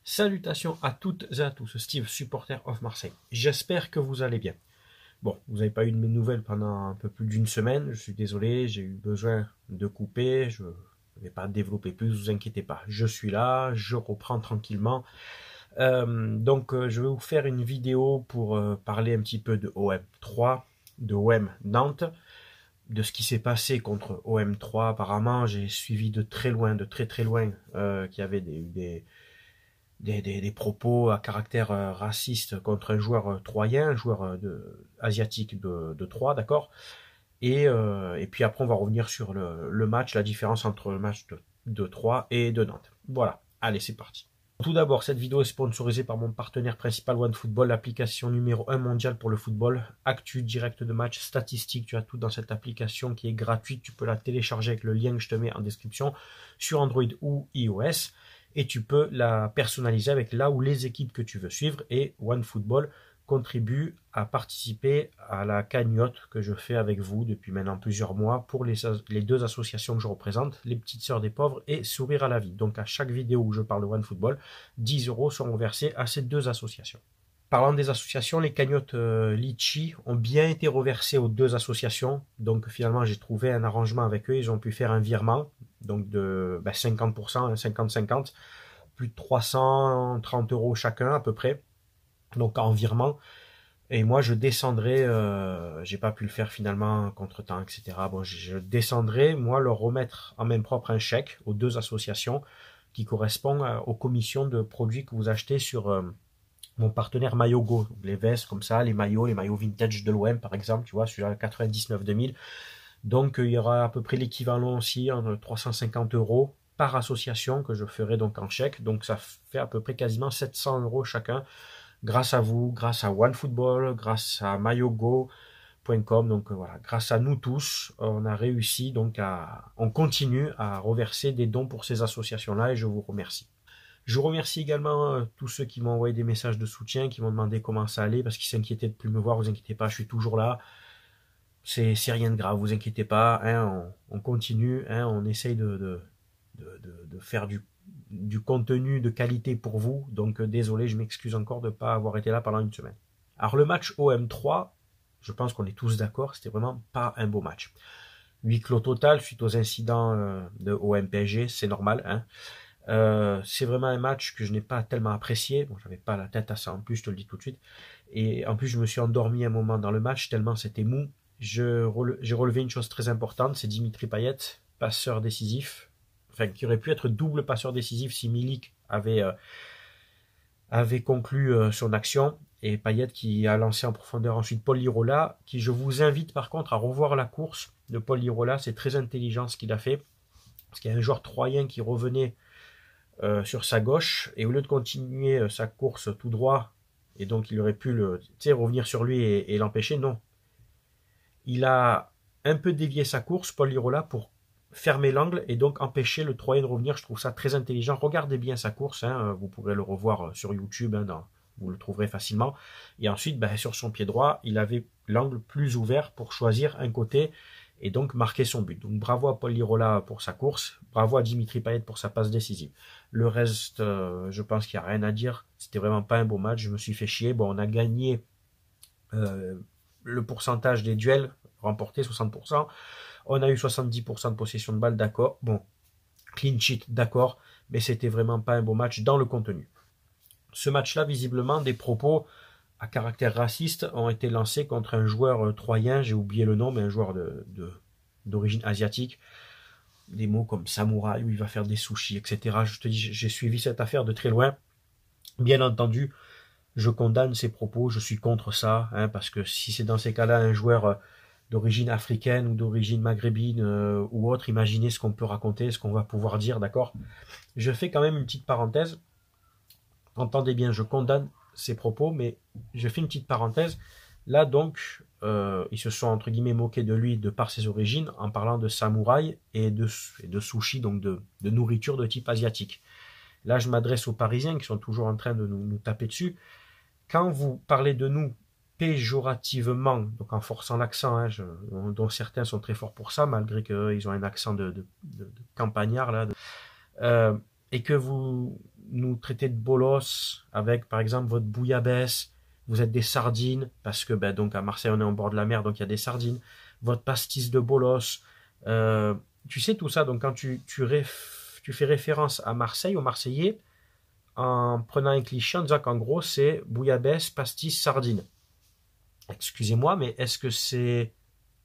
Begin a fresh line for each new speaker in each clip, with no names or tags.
Salutations à toutes et à tous, Steve, supporter of Marseille. J'espère que vous allez bien. Bon, vous n'avez pas eu de mes nouvelles pendant un peu plus d'une semaine, je suis désolé, j'ai eu besoin de couper, je ne vais pas développer plus, vous inquiétez pas. Je suis là, je reprends tranquillement. Je vais vous faire une vidéo pour parler un petit peu de OM3, de OM Nantes, de ce qui s'est passé contre OM3. Apparemment, j'ai suivi de très loin, de très très loin, qu'il y avait des propos à caractère raciste contre un joueur troyen, un joueur asiatique de Troyes, d'accord. Et puis après, on va revenir sur le match, la différence entre le match de Troyes et de Nantes. Voilà, allez, c'est parti. Tout d'abord, cette vidéo est sponsorisée par mon partenaire principal OneFootball, l'application numéro 1 mondiale pour le football. Actu, direct de match, statistiques, tu as tout dans cette application qui est gratuite. Tu peux la télécharger avec le lien que je te mets en description sur Android ou iOS. Et tu peux la personnaliser avec là où les équipes que tu veux suivre. Et OneFootball contribue à participer à la cagnotte que je fais avec vous depuis maintenant plusieurs mois pour les deux associations que je représente, les Petites Sœurs des Pauvres et Sourire à la Vie. Donc à chaque vidéo où je parle de OneFootball, 10 € seront versés à ces deux associations. Parlant des associations, les cagnottes Litchi ont bien été reversées aux deux associations. Donc finalement, j'ai trouvé un arrangement avec eux. Ils ont pu faire un virement donc de 50%, 50-50, plus de 330 € chacun à peu près. Donc en virement. Et moi, je descendrai, j'ai pas pu le faire finalement, contre-temps, etc. Bon, je descendrai, moi, leur remettre en main propre un chèque aux deux associations qui correspond aux commissions de produits que vous achetez sur mon partenaire MailloGo. Les vestes comme ça, les maillots vintage de l'OM par exemple, tu vois, celui-là 99-2000. Donc il y aura à peu près l'équivalent aussi, en 350 € par association que je ferai donc en chèque. Donc ça fait à peu près quasiment 700 € chacun. Grâce à vous, grâce à OneFootball, grâce à maillogo.com, donc voilà, grâce à nous tous, on a réussi on continue à reverser des dons pour ces associations-là et je vous remercie. Je remercie également tous ceux qui m'ont envoyé des messages de soutien, qui m'ont demandé comment ça allait, parce qu'ils s'inquiétaient de plus me voir. Vous inquiétez pas, je suis toujours là. C'est rien de grave, vous inquiétez pas. Hein, on continue, hein, on essaye de faire du contenu de qualité pour vous. Donc désolé, je m'excuse encore de ne pas avoir été là pendant une semaine. Alors le match OM3, je pense qu'on est tous d'accord, c'était vraiment pas un beau match. Huis clos total suite aux incidents de OM-PSG, c'est normal. Hein. C'est vraiment un match que je n'ai pas tellement apprécié. Bon, j'avais pas la tête à ça en plus, je te le dis tout de suite. Et en plus, je me suis endormi un moment dans le match tellement c'était mou. J'ai relevé une chose très importante, c'est Dimitri Payet, passeur décisif, enfin qui aurait pu être double passeur décisif si Milik avait conclu son action, et Payet qui a lancé en profondeur ensuite Paul Lirola, qui je vous invite par contre à revoir la course de Paul Lirola. C'est très intelligent ce qu'il a fait, parce qu'il y a un joueur troyen qui revenait sur sa gauche, et au lieu de continuer sa course tout droit, et donc il aurait pu revenir sur lui et l'empêcher, non. Il a un peu dévié sa course, Paul Lirola, pour fermer l'angle et donc empêcher le Troyen de revenir. Je trouve ça très intelligent. Regardez bien sa course, hein, vous pourrez le revoir sur YouTube, hein, vous le trouverez facilement. Et ensuite, sur son pied droit, il avait l'angle plus ouvert pour choisir un côté et donc marquer son but. Donc bravo à Paul Lirola pour sa course, bravo à Dimitri Payet pour sa passe décisive. Le reste, je pense qu'il n'y a rien à dire. C'était vraiment pas un beau match, je me suis fait chier. Bon, on a gagné le pourcentage des duels remportés, 60%. On a eu 70% de possession de balle, d'accord. Bon, clean sheet, d'accord. Mais c'était vraiment pas un beau match dans le contenu. Ce match-là, visiblement, des propos à caractère raciste ont été lancés contre un joueur troyen, j'ai oublié le nom, mais un joueur d'origine asiatique. Des mots comme samouraï, où il va faire des sushis, etc. Je te dis, j'ai suivi cette affaire de très loin. Bien entendu, je condamne ces propos, je suis contre ça, hein, parce que si c'est dans ces cas-là un joueur d'origine africaine ou d'origine maghrébine ou autre, imaginez ce qu'on peut raconter, ce qu'on va pouvoir dire, d'accord. Je fais quand même une petite parenthèse. Entendez bien, je condamne ces propos, mais je fais une petite parenthèse. Là donc, ils se sont entre guillemets moqués de lui de par ses origines en parlant de samouraï et de sushi, donc de nourriture de type asiatique. Là, je m'adresse aux Parisiens qui sont toujours en train de nous taper dessus. Quand vous parlez de nous péjorativement, donc en forçant l'accent, hein, dont certains sont très forts pour ça, malgré qu'ils ont un accent de campagnard, là, et que vous nous traiter de bolos avec, par exemple, votre bouillabaisse, vous êtes des sardines, parce que ben, donc à Marseille, on est en bord de la mer, donc il y a des sardines, votre pastis de bolos, tu sais tout ça, donc quand tu fais référence à Marseille, aux Marseillais, en prenant un cliché, en disant qu'en gros, c'est bouillabaisse, pastis, sardines. Excusez-moi, mais est-ce que c'est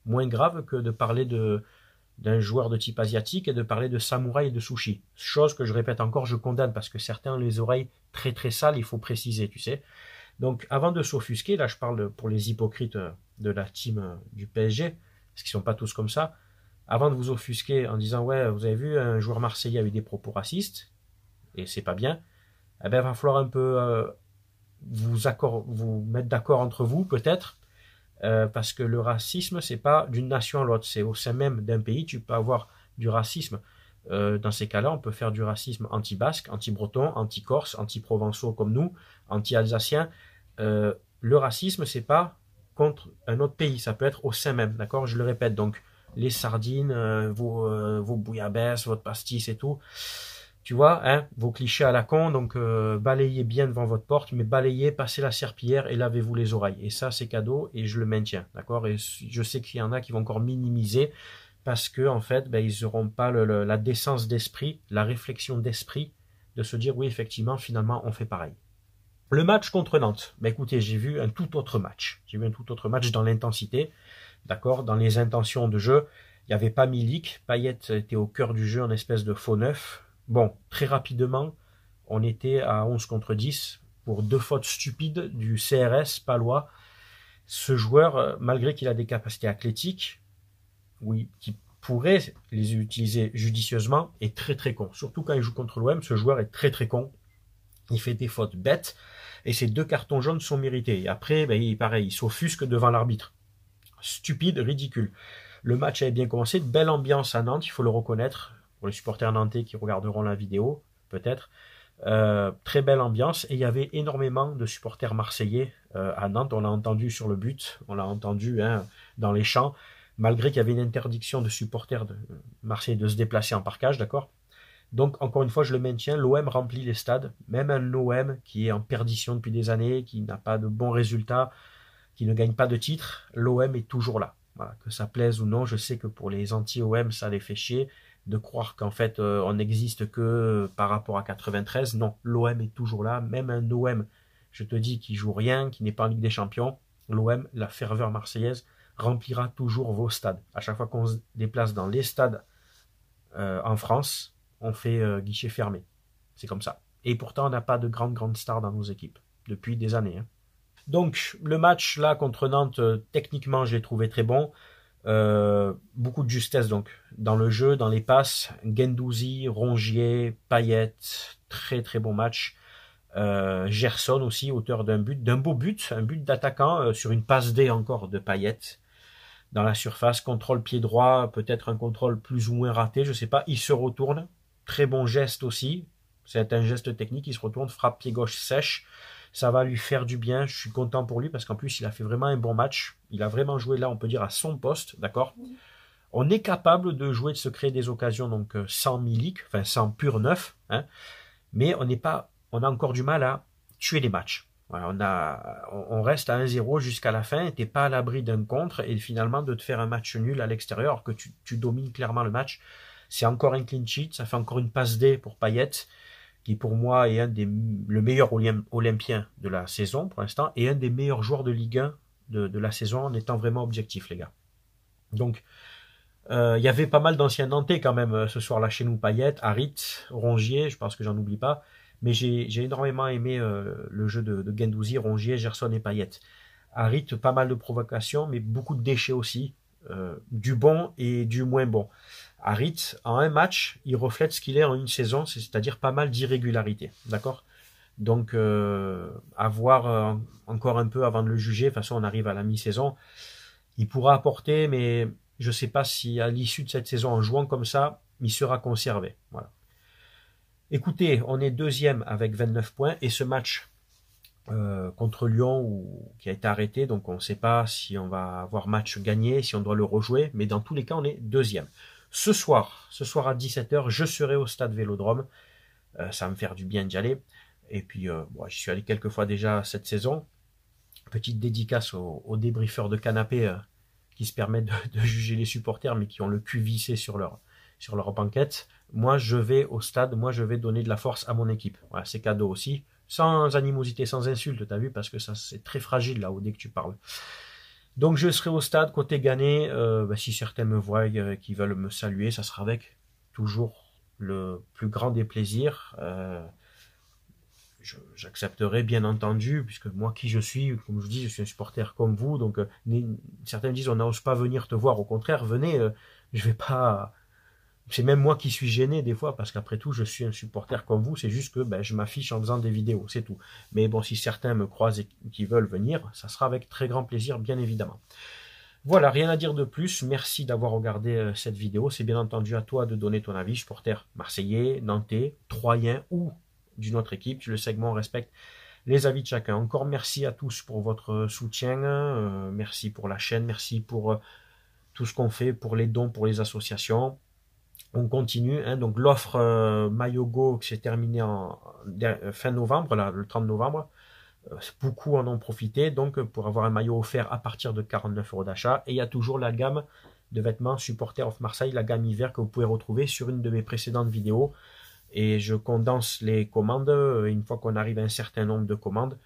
moins grave que de parler d'un joueur de type asiatique et de parler de samouraï et de sushi? Chose que je répète encore, je condamne parce que certains ont les oreilles très très sales, il faut préciser, tu sais. Donc avant de s'offusquer, là je parle pour les hypocrites de la team du PSG, parce qu'ils sont pas tous comme ça, avant de vous offusquer en disant ouais, vous avez vu, un joueur marseillais a eu des propos racistes, et c'est pas bien, eh ben, il va falloir un peu vous mettre d'accord entre vous peut-être, parce que le racisme, c'est pas d'une nation à l'autre, c'est au sein même d'un pays, tu peux avoir du racisme. Dans ces cas-là, on peut faire du racisme anti-basque, anti-breton, anti-corse, anti-provençaux comme nous, anti-alsacien. Le racisme, c'est pas contre un autre pays, ça peut être au sein même, d'accord? Je le répète, donc les sardines, vos bouillabaisse, votre pastis et tout, tu vois, hein, vos clichés à la con, donc balayez bien devant votre porte, mais balayez, passez la serpillière et lavez-vous les oreilles. Et ça, c'est cadeau et je le maintiens, d'accord? Et je sais qu'il y en a qui vont encore minimiser parce que en fait, ben, ils n'auront pas la décence d'esprit, la réflexion d'esprit de se dire oui, effectivement, finalement, on fait pareil. Le match contre Nantes, ben écoutez, j'ai vu un tout autre match. J'ai vu un tout autre match dans l'intensité, d'accord, dans les intentions de jeu. Il n'y avait pas Milik, Payet était au cœur du jeu en espèce de faux neuf. Bon, très rapidement, on était à 11 contre 10 pour 2 fautes stupides du CRS palois. Ce joueur, malgré qu'il a des capacités athlétiques, oui, qui pourrait les utiliser judicieusement, est très très con. Surtout quand il joue contre l'OM, ce joueur est très très con. Il fait des fautes bêtes et ces 2 cartons jaunes sont mérités. Et après, ben, pareil, il s'offusque devant l'arbitre. Stupide, ridicule. Le match avait bien commencé, belle ambiance à Nantes, il faut le reconnaître, pour les supporters nantais qui regarderont la vidéo, peut-être. Très belle ambiance, et il y avait énormément de supporters marseillais à Nantes, on l'a entendu sur le but, on l'a entendu dans les champs, malgré qu'il y avait une interdiction de supporters de Marseille de se déplacer en parkage, d'accord? Donc, encore une fois, je le maintiens, l'OM remplit les stades, même un OM qui est en perdition depuis des années, qui n'a pas de bons résultats, qui ne gagne pas de titre, l'OM est toujours là. Voilà, que ça plaise ou non, je sais que pour les anti-OM, ça les fait chier de croire qu'en fait, on n'existe que par rapport à 93. Non, l'OM est toujours là, même un OM, je te dis, qui joue rien, qui n'est pas en Ligue des Champions, l'OM, la ferveur marseillaise, remplira toujours vos stades. À chaque fois qu'on se déplace dans les stades en France, on fait guichet fermé. C'est comme ça. Et pourtant, on n'a pas de grandes stars dans nos équipes, depuis des années. Donc, le match là contre Nantes, techniquement, je l'ai trouvé très bon. Beaucoup de justesse donc dans le jeu, dans les passes. Guendouzi, Rongier, Payet, très très bon match. Gerson aussi, auteur d'un beau but, un but d'attaquant sur une passe D encore de Payet dans la surface, contrôle pied droit, peut-être un contrôle plus ou moins raté, je sais pas. Il se retourne, très bon geste aussi. C'est un geste technique, il se retourne, frappe pied gauche sèche. Ça va lui faire du bien, je suis content pour lui parce qu'en plus il a fait vraiment un bon match. Il a vraiment joué là, on peut dire, à son poste, d'accord? On est capable de jouer, de se créer des occasions, donc sans Milik, enfin sans pur neuf, hein, mais on a encore du mal à tuer les matchs. Voilà, on reste à 1-0 jusqu'à la fin, t'es pas à l'abri d'un contre et finalement de te faire un match nul à l'extérieur alors que tu domines clairement le match. C'est encore un clean sheet, ça fait encore une passe D pour Payet, qui pour moi est le meilleur olympien de la saison pour l'instant, et un des meilleurs joueurs de Ligue 1 de la saison en étant vraiment objectif, les gars. Donc, il y avait pas mal d'anciens Nantais quand même ce soir-là chez nous, Payet, Harit, Rongier, je pense que j'en oublie pas, mais j'ai énormément aimé le jeu de Guendouzi, Rongier, Gerson et Payet. Harit, pas mal de provocations, mais beaucoup de déchets aussi, du bon et du moins bon. Harit, en un match, il reflète ce qu'il est en une saison, c'est-à-dire pas mal d'irrégularité, d'accord? Donc, à voir encore un peu avant de le juger. De toute façon, on arrive à la mi-saison. Il pourra apporter, mais je ne sais pas si à l'issue de cette saison, en jouant comme ça, il sera conservé. Voilà. Écoutez, on est deuxième avec 29 points, et ce match contre Lyon qui a été arrêté, donc on ne sait pas si on va avoir match gagné, si on doit le rejouer, mais dans tous les cas, on est deuxième. Ce soir à 17h, je serai au stade Vélodrome. Ça va me faire du bien d'y aller. Et puis, bon, j'y suis allé quelques fois déjà cette saison. Petite dédicace aux débriefeurs de canapé qui se permettent de juger les supporters, mais qui ont le cul vissé sur leur banquette. Moi, je vais au stade, moi, je vais donner de la force à mon équipe. Voilà, c'est cadeau aussi. Sans animosité, sans insulte, t'as vu, parce que ça, c'est très fragile là-haut dès que tu parles. Donc, je serai au stade côté Gannais. Si certains me voient, qui veulent me saluer, ça sera avec toujours le plus grand des plaisirs. J'accepterai bien entendu, puisque moi qui je suis, comme je vous dis, je suis un supporter comme vous, donc certains me disent on n'ose pas venir te voir, au contraire, venez, je vais pas, c'est même moi qui suis gêné des fois, parce qu'après tout je suis un supporter comme vous, c'est juste que ben, je m'affiche en faisant des vidéos, c'est tout. Mais bon, si certains me croisent et qui veulent venir, ça sera avec très grand plaisir, bien évidemment. Voilà, rien à dire de plus, merci d'avoir regardé cette vidéo, c'est bien entendu à toi de donner ton avis, supporter marseillais, nantais, troyen ou d'une autre équipe, le segment respecte les avis de chacun. Encore merci à tous pour votre soutien, merci pour la chaîne, merci pour tout ce qu'on fait, pour les dons, pour les associations. On continue, hein, donc l'offre Mayogo qui s'est terminée en fin novembre, là, le 30 novembre, beaucoup en ont profité, donc pour avoir un maillot offert à partir de 49 € d'achat, et il y a toujours la gamme de vêtements Supporter of Marseille, la gamme hiver que vous pouvez retrouver sur une de mes précédentes vidéos. Et je condense les commandes. Une fois qu'on arrive à un certain nombre de commandes,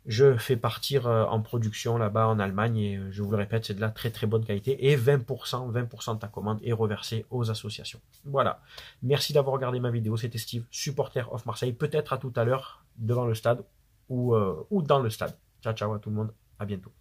je fais partir en production là-bas en Allemagne, et je vous le répète, c'est de la très très bonne qualité, et 20% de ta commande est reversée aux associations. Voilà, merci d'avoir regardé ma vidéo, c'était Steve, supporter of Marseille, peut-être à tout à l'heure devant le stade ou dans le stade. Ciao ciao à tout le monde, à bientôt.